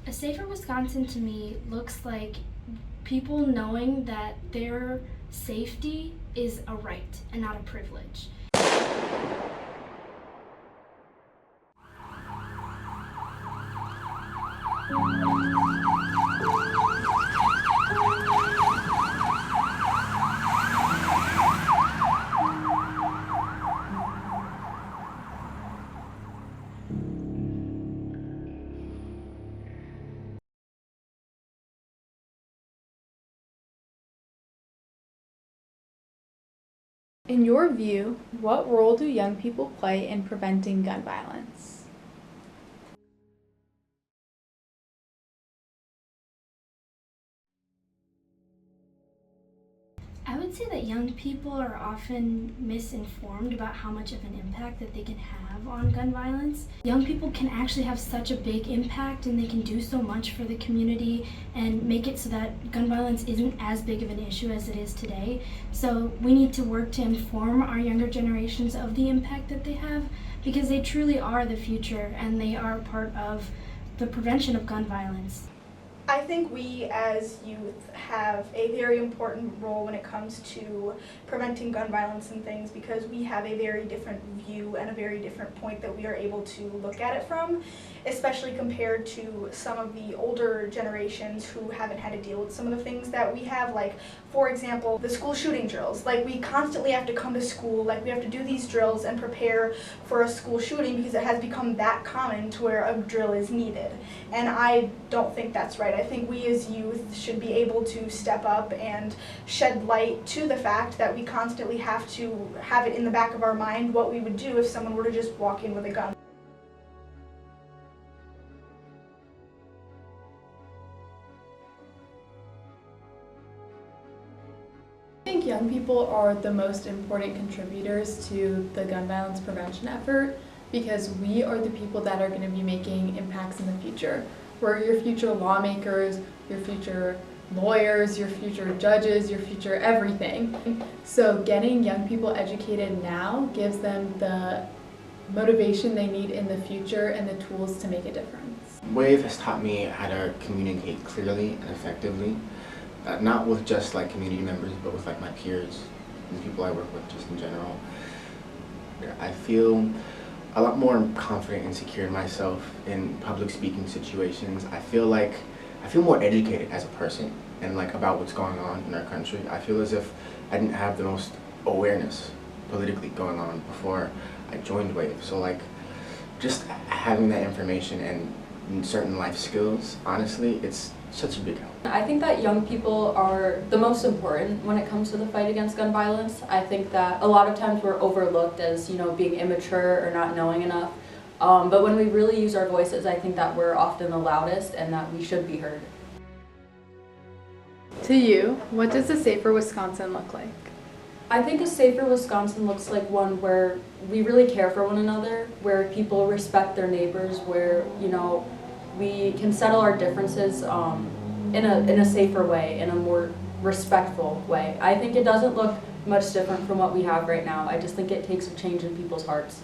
A safer Wisconsin to me looks like people knowing that their safety is a right and not a privilege. In your view, what role do young people play in preventing gun violence? I would say that young people are often misinformed about how much of an impact that they can have on gun violence. Young people can actually have such a big impact and they can do so much for the community and make it so that gun violence isn't as big of an issue as it is today. So we need to work to inform our younger generations of the impact that they have because they truly are the future and they are part of the prevention of gun violence. I think we as youth have a very important role when it comes to preventing gun violence and things because we have a very different view and a very different point that we are able to look at it from, especially compared to some of the older generations who haven't had to deal with some of the things that we have, like for example the school shooting drills. Like we constantly have to come to school, like we have to do these drills and prepare for a school shooting because it has become that common to where a drill is needed, and I don't think that's right. I think we as youth should be able to step up and shed light to the fact that we constantly have to have it in the back of our mind what we would do if someone were to just walk in with a gun. I think young people are the most important contributors to the gun violence prevention effort because we are the people that are going to be making impacts in the future. We're your future lawmakers, your future lawyers, your future judges, your future everything. So getting young people educated now gives them the motivation they need in the future and the tools to make a difference. WAVE has taught me how to communicate clearly and effectively, not with just like community members, but with like my peers and people I work with just in general. I feel a lot more confident and secure in myself in public speaking situations. I feel more educated as a person and like about what's going on in our country. I feel as if I didn't have the most awareness politically going on before I joined WAVE. So like just having that information and certain life skills, honestly, it's such a big help. I think that young people are the most important when it comes to the fight against gun violence. I think that a lot of times we're overlooked as, being immature or not knowing enough. But when we really use our voices, I think that we're often the loudest and that we should be heard. To you, what does a safer Wisconsin look like? I think a safer Wisconsin looks like one where we really care for one another, where people respect their neighbors, where, we can settle our differences in a safer way, in a more respectful way. I think it doesn't look much different from what we have right now. I just think it takes a change in people's hearts.